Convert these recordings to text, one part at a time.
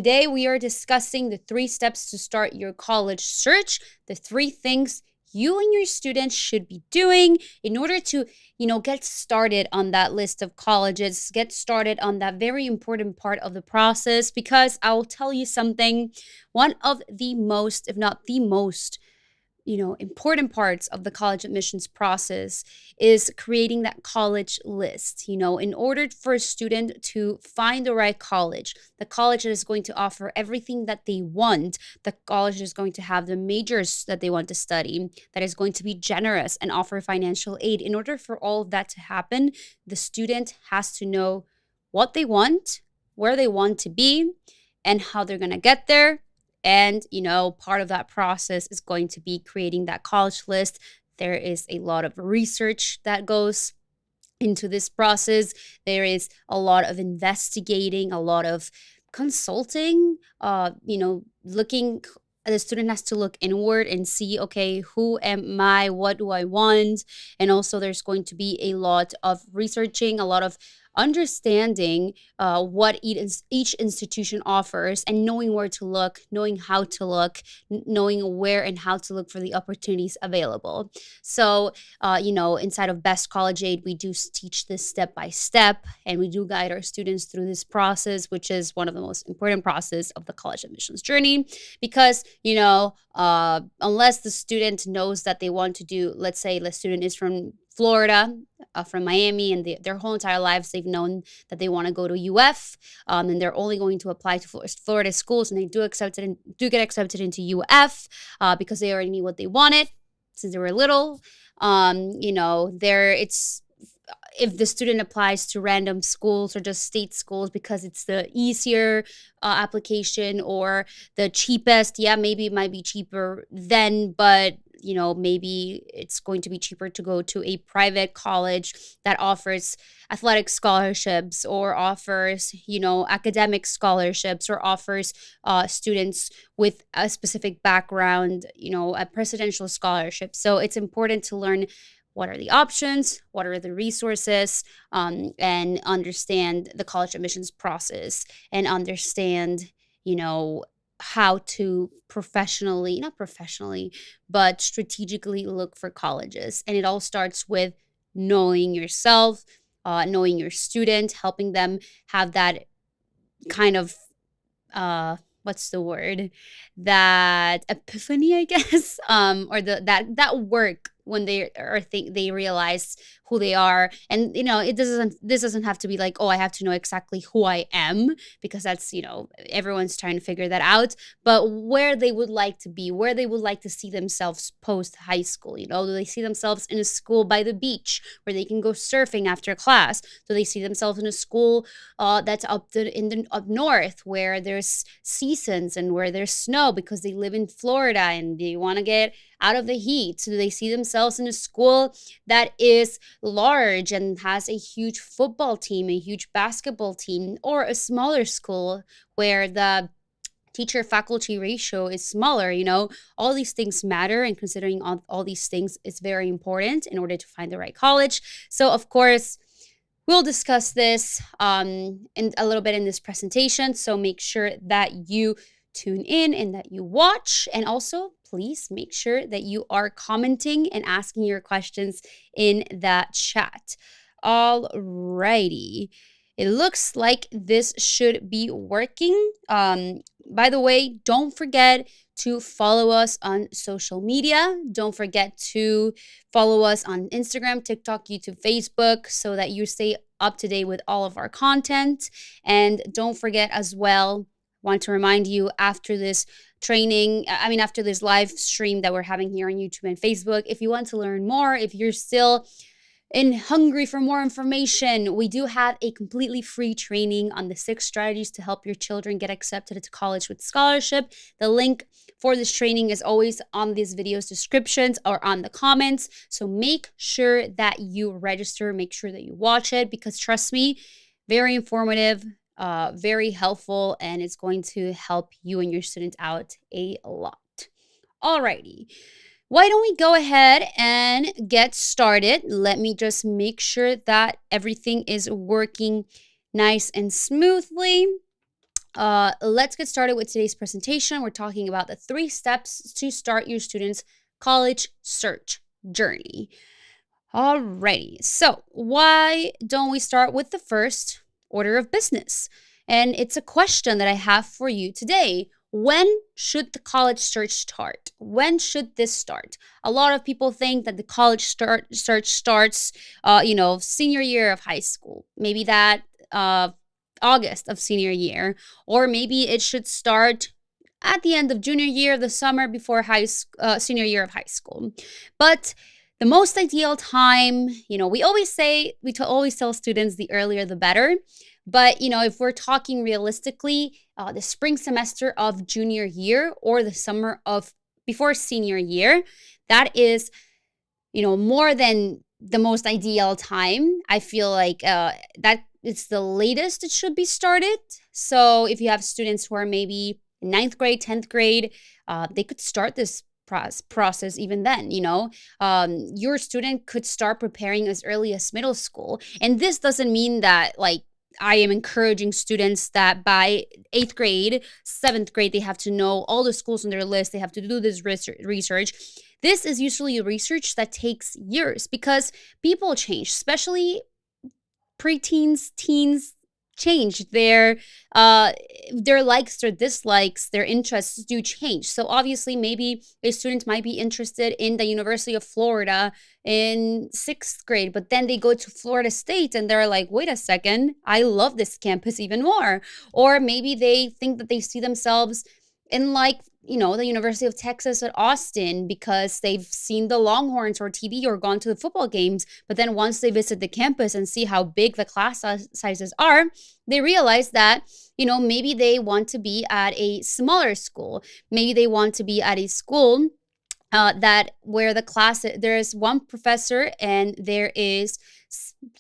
Today, we are discussing the 3 steps to start your college search, the 3 things you and your students should be doing in order to, get started on that list of colleges, get started on that very important part of the process. Because I'll tell you something, one of the most, if not the most, important parts of the college admissions process is creating that college list. In order for a student to find the right college, the college that is going to offer everything that they want, the college that is going to have the majors that they want to study, that is going to be generous and offer financial aid. In order for all of that to happen, the student has to know what they want, where they want to be, and how they're going to get there. And, part of that process is going to be creating that college list. There is a lot of research that goes into this process. There is a lot of investigating, a lot of consulting, looking. The student has to look inward and see, okay, who am I? What do I want? And also, there's going to be a lot of researching, a lot of understanding what each institution offers, and knowing where to look, knowing how to look, knowing where and how to look for the opportunities available. So, inside of Best College Aid, we do teach this step by step, and we do guide our students through this process, which is one of the most important process of the college admissions journey. Because, unless the student knows that they want to do, let's say the student is from Florida, from Miami, and their whole entire lives they've known that they want to go to UF, and they're only going to apply to Florida schools, and they do get accepted into UF because they already knew what they wanted since they were little. It's if the student applies to random schools or just state schools because it's the easier application or the cheapest, maybe it might be cheaper then, but maybe it's going to be cheaper to go to a private college that offers athletic scholarships or offers, academic scholarships, or offers students with a specific background, a presidential scholarship. So it's important to learn what are the options, what are the resources, and understand the college admissions process, and understand, how to not professionally, but strategically look for colleges. And it all starts with knowing yourself, knowing your student, helping them have that kind of, what's the word? That epiphany, I guess, or that work when they realize who they are. And this doesn't have to be like, oh, I have to know exactly who I am, because that's, everyone's trying to figure that out, but where they would like to be, where they would like to see themselves post high school. Do they see themselves in a school by the beach where they can go surfing after class? Do they see themselves in a school that's up north where there's seasons and where there's snow because they live in Florida and they want to get out of the heat? So do they see themselves in a school that is large and has a huge football team, a huge basketball team, or a smaller school where the teacher faculty ratio is smaller? All these things matter, and considering all these things is very important in order to find the right college. So of course, we'll discuss this in a little bit in this presentation. So make sure that you tune in and that you watch, and also please make sure that you are commenting and asking your questions in that chat. Alrighty. It looks like this should be working. By the way, don't forget to follow us on social media. Don't forget to follow us on Instagram, TikTok, YouTube, Facebook, so that you stay up to date with all of our content. And don't forget as well, want to remind you, after this after this live stream that we're having here on YouTube and Facebook, if you want to learn more, if you're still hungry for more information, we do have a completely free training on the 6 strategies to help your children get accepted into college with scholarship. The link for this training is always on this video's descriptions or on the comments. So make sure that you register, make sure that you watch it, because trust me, very informative, very helpful, and it's going to help you and your students out a lot. Alrighty. Why don't we go ahead and get started? Let me just make sure that everything is working nice and smoothly. Let's get started with today's presentation. We're talking about the 3 steps to start your students' college search journey. Alrighty, so why don't we start with the first order of business? And it's a question that I have for you today. When should the college search start? When should this start? A lot of people think that the college search starts, senior year of high school. Maybe that August of senior year, or maybe it should start at the end of junior year, the summer before senior year of high school. But the most ideal time, we always tell students the earlier the better. But, if we're talking realistically, the spring semester of junior year or the summer of before senior year, that is, more than the most ideal time. I feel like that it's the latest it should be started. So if you have students who are maybe 9th grade, 10th grade, they could start this process even then. Your student could start preparing as early as middle school. And this doesn't mean that I am encouraging students that by 8th grade, 7th grade, they have to know all the schools on their list. They have to do this research. This is usually research that takes years because people change, especially preteens, teens change. Their likes, their dislikes, their interests do change. So obviously, maybe a student might be interested in the University of Florida in 6th grade, but then they go to Florida State and they're like, wait a second, I love this campus even more. Or maybe they think that they see themselves in the University of Texas at Austin because they've seen the Longhorns or TV or gone to the football games. But then once they visit the campus and see how big the class sizes are, they realize that, maybe they want to be at a smaller school. Maybe they want to be at a school where the class, there's one professor and there is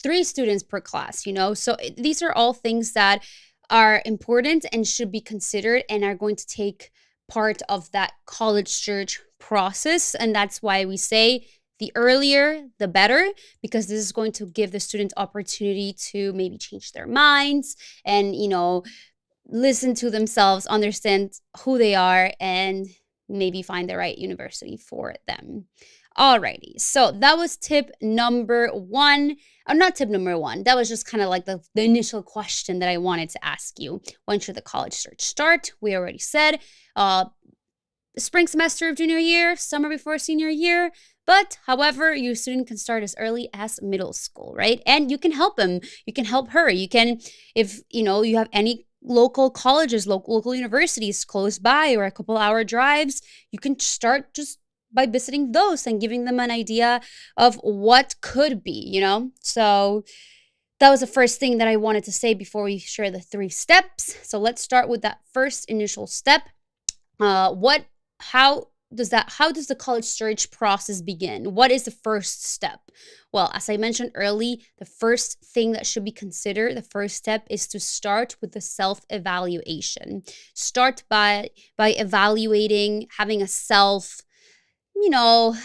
3 students per class, So these are all things that are important and should be considered and are going to take part of that college search process. And that's why we say the earlier, the better, because this is going to give the students opportunity to maybe change their minds and, listen to themselves, understand who they are, and maybe find the right university for them. Alrighty, so that was tip number 1. Or not tip number 1. That was just kind of like the initial question that I wanted to ask you. When should the college search start? We already said spring semester of junior year, summer before senior year. But however, your student can start as early as middle school, right? And you can help them. You can help her. You can, if you have any local colleges, local universities close by or a couple hour drives, you can start just by visiting those and giving them an idea of what could be, So that was the first thing that I wanted to say before we share the 3 steps. So let's start with that first initial step. How does the college search process begin? What is the first step? Well, as I mentioned early, the first thing that should be considered, the first step is to start with the self-evaluation. Start by evaluating, having a self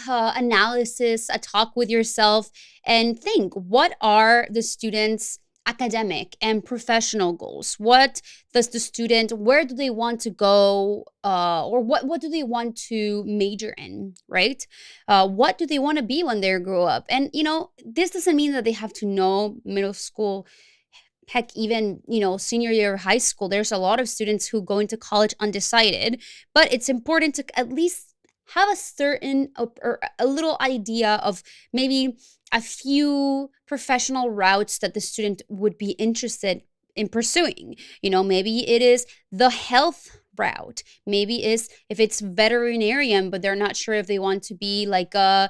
analysis, a talk with yourself, and think, what are the students' academic and professional goals? What does the student, where do they want to go, or what do they want to major in, right? What do they want to be when they grow up? And, this doesn't mean that they have to know middle school. Heck, even, senior year of high school, there's a lot of students who go into college undecided, but it's important to at least have a certain or a little idea of maybe a few professional routes that the student would be interested in pursuing. Maybe it is the health route. Maybe if it's veterinarian, but they're not sure if they want to be like a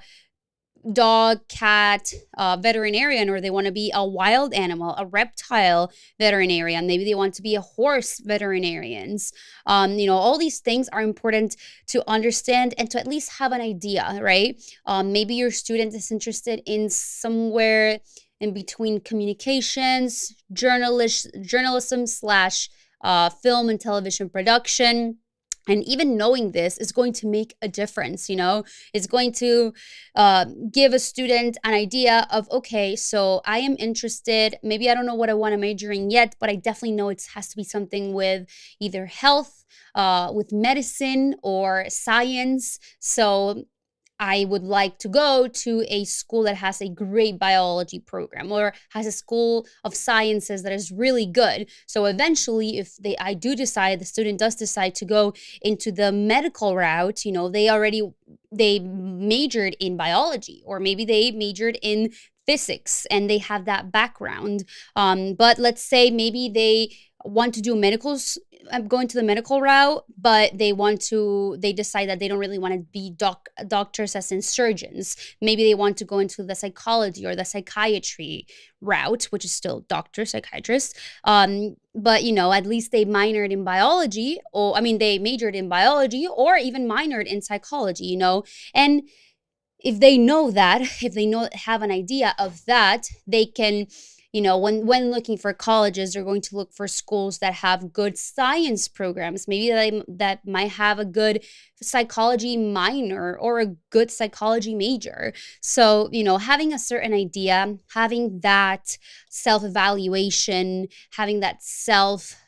dog, cat, veterinarian, or they want to be a wild animal, a reptile veterinarian. Maybe they want to be a horse veterinarians. All these things are important to understand and to at least have an idea, right? Maybe your student is interested in somewhere in between communications, journalism / film and television production. And even knowing this is going to make a difference. It's going to give a student an idea of, okay, so I am interested. Maybe I don't know what I want to major in yet, but I definitely know it has to be something with either health, with medicine, or science. So I would like to go to a school that has a great biology program, or has a school of sciences that is really good. So eventually, if the student does decide to go into the medical route, they majored in biology, or maybe they majored in physics and they have that background. But let's say maybe they want to do medicals, going to the medical route, but they decide that they don't really want to be doctors as in surgeons. Maybe they want to go into the psychology or the psychiatry route, which is still doctor, psychiatrist. But at least they minored in biology, or they majored in biology, or even minored in psychology, and if they know that, if they have an idea of that, they can, when looking for colleges, they're going to look for schools that have good science programs. Maybe that might have a good psychology minor or a good psychology major. So, having a certain idea, having that self-evaluation, having that self-talk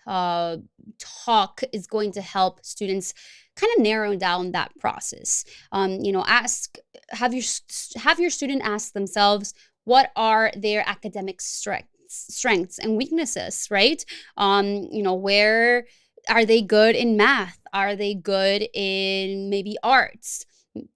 is going to help students kind of narrow down that process. Have your student ask themselves, what are their academic strengths and weaknesses, right? Where are they good in math? Are they good in maybe arts?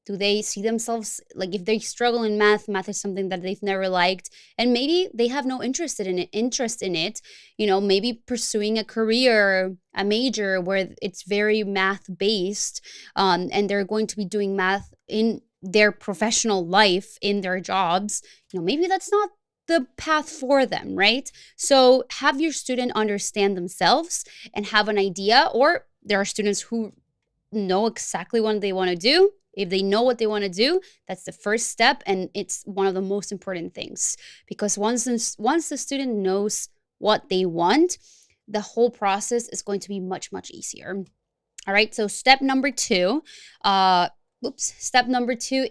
Do they see themselves, like, if they struggle in math is something that they've never liked, and maybe they have no interest in it, maybe pursuing a career, a major where it's very math based, and they're going to be doing math in their professional life, in their jobs, maybe that's not the path for them, right? So have your student understand themselves and have an idea, or there are students who know exactly what they want to do. If they know what they want to do, that's the first step, and it's one of the most important things, because once the student knows what they want, the whole process is going to be much, much easier. All right, so step number two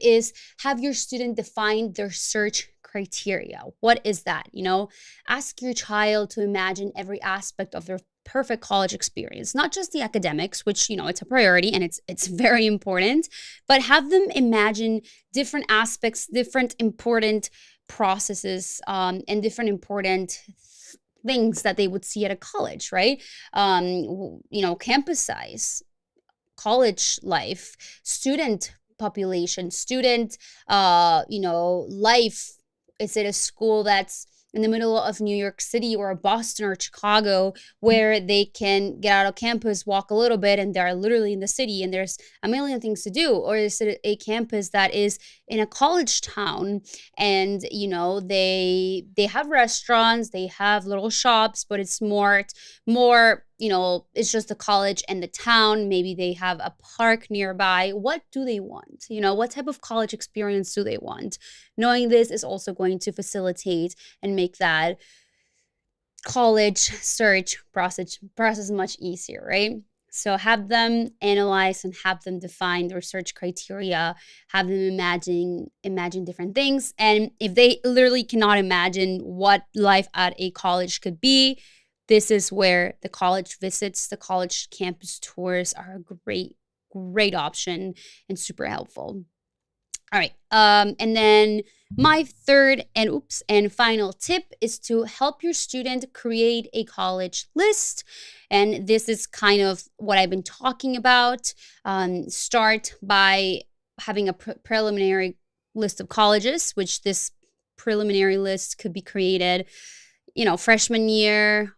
is have your student define their search criteria. What is that? Ask your child to imagine every aspect of their perfect college experience, not just the academics, which, it's a priority and it's very important, but have them imagine different aspects, different important processes, and different important things that they would see at a college, right? Campus size, college life, student population, student, life. Is it a school that's in the middle of New York City or Boston or Chicago, where they can get out of campus, walk a little bit, and they're literally in the city and there's a million things to do? Or is it a campus that is in a college town and, they have restaurants, they have little shops, but it's more, it's just the college and the town. Maybe they have a park nearby. What do they want? What type of college experience do they want? Knowing this is also going to facilitate and make that college search process much easier, right? So have them analyze and have them define their search criteria, have them imagine different things. And if they literally cannot imagine what life at a college could be, this is where the college visits, the college campus tours are a great option and super helpful. All right. And then my third and final tip is to help your student create a college list. And this is kind of what I've been talking about. Start by having a preliminary list of colleges, which this preliminary list could be created, freshman year,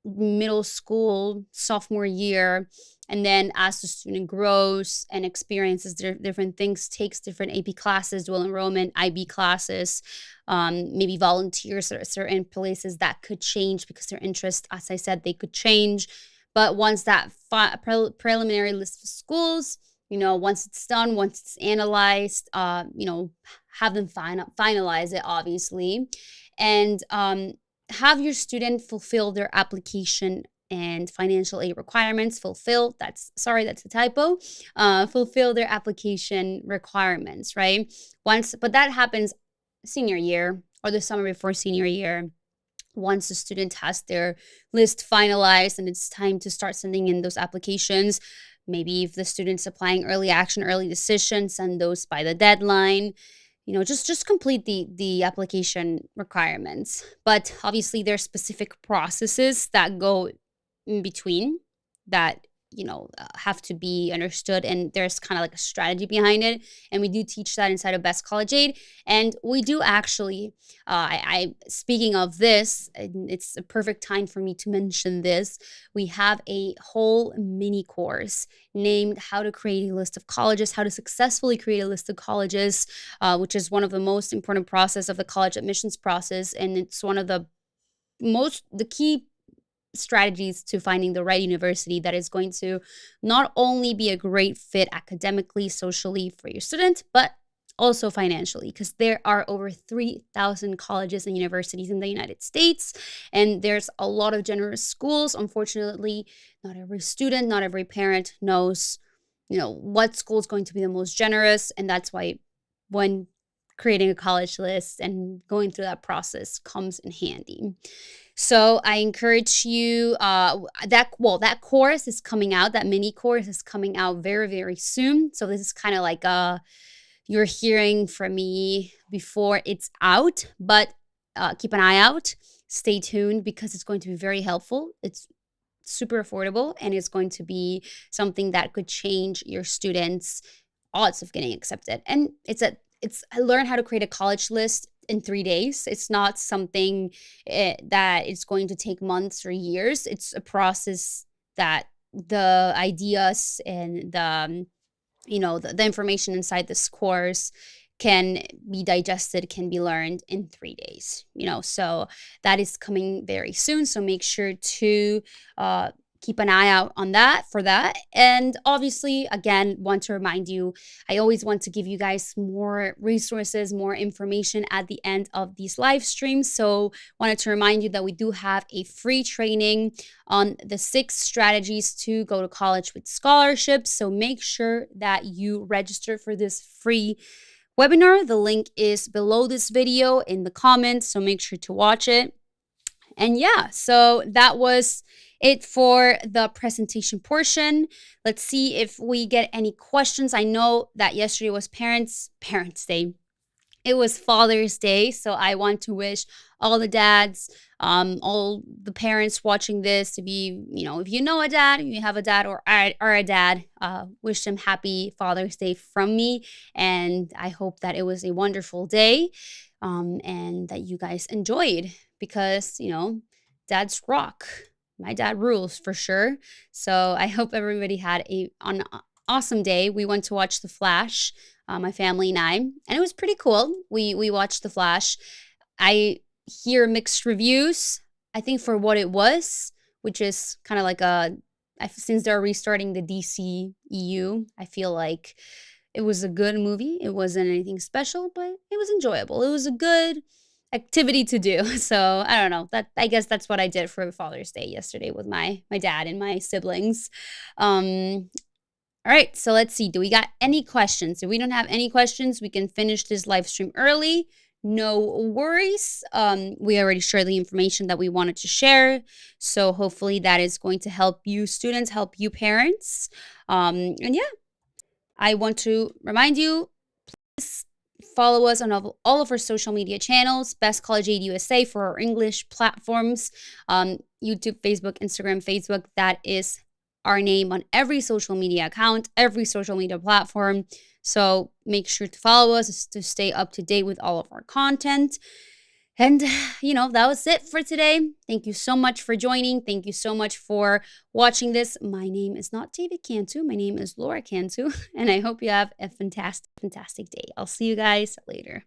middle school, sophomore year. And then as the student grows and experiences different things, takes different AP classes, dual enrollment, IB classes, maybe volunteers at certain places, that could change because their interests, as I said, they could change. But once that preliminary list of schools, once it's done, once it's analyzed, have them finalize it, obviously. And have your student fulfill their application and financial aid requirements, that's a typo, fulfill their application requirements, right? But that happens senior year or the summer before senior year. Once the student has their list finalized and it's time to start sending in those applications, maybe if the student's applying early action, early decision, send those by the deadline. Just complete the application requirements. But obviously there's specific processes that go in between that have to be understood, and there's kind of like a strategy behind it, and we do teach that inside of Best College Aid. And we do actually I speaking of this, and it's a perfect time for me to mention this, we have a whole mini course named How to Create a List of Colleges, How to Successfully Create a List of Colleges, which is one of the most important process of the college admissions process, and it's one of the key strategies to finding the right university that is going to not only be a great fit academically, socially for your student, but also financially, because there are over 3,000 colleges and universities in the United States, and there's a lot of generous schools. Unfortunately, not every student, not every parent knows, what school is going to be the most generous, and that's why when creating a college list and going through that process comes in handy. So I encourage you, that course is coming out, that mini course is coming out very, very soon. So this is kind of like you're hearing from me before it's out, but keep an eye out, stay tuned, because it's going to be very helpful. It's super affordable, and it's going to be something that could change your students' odds of getting accepted. And it's learn how to create a college list in 3 days. It's not something that is going to take months or years. It's a process that the ideas and the information inside this course can be digested, can be learned in 3 days. So that is coming very soon. So make sure to keep an eye out on that for that. And obviously, again, want to remind you, I always want to give you guys more resources, more information at the end of these live streams. So wanted to remind you that we do have a free training on the 6 strategies to go to college with scholarships. So make sure that you register for this free webinar. The link is below this video in the comments, so make sure to watch it. And yeah, so that was it for the presentation portion. Let's see if we get any questions. I know that yesterday was Parents' Day. It was Father's Day, so I want to wish all the dads, all the parents watching this, if you know a dad, if you have a dad or are a dad, wish them happy Father's Day from me. And I hope that it was a wonderful day, and that you guys enjoyed, because, dads rock. My dad rules for sure. So I hope everybody had an awesome day. We went to watch The Flash, my family and I, and it was pretty cool. We watched The Flash. I hear mixed reviews, I think, for what it was, which is kind of like since they're restarting the DCEU, I feel like it was a good movie. It wasn't anything special, but it was enjoyable. It was a good activity to do. So I don't know, I guess that's what I did for Father's Day yesterday with my dad and my siblings. All right, so let's see, do we got any questions? If we don't have any questions, we can finish this live stream early. No worries. We already shared the information that we wanted to share, so hopefully that is going to help you students, help you parents. And yeah, I want to remind you, please follow us on all of our social media channels, Best College Aid USA for our English platforms, YouTube, Facebook, Instagram, Facebook. That is our name on every social media account, every social media platform. So make sure to follow us to stay up to date with all of our content. And, that was it for today. Thank you so much for joining. Thank you so much for watching this. My name is not David Cantu. My name is Laura Cantu. And I hope you have a fantastic, fantastic day. I'll see you guys later.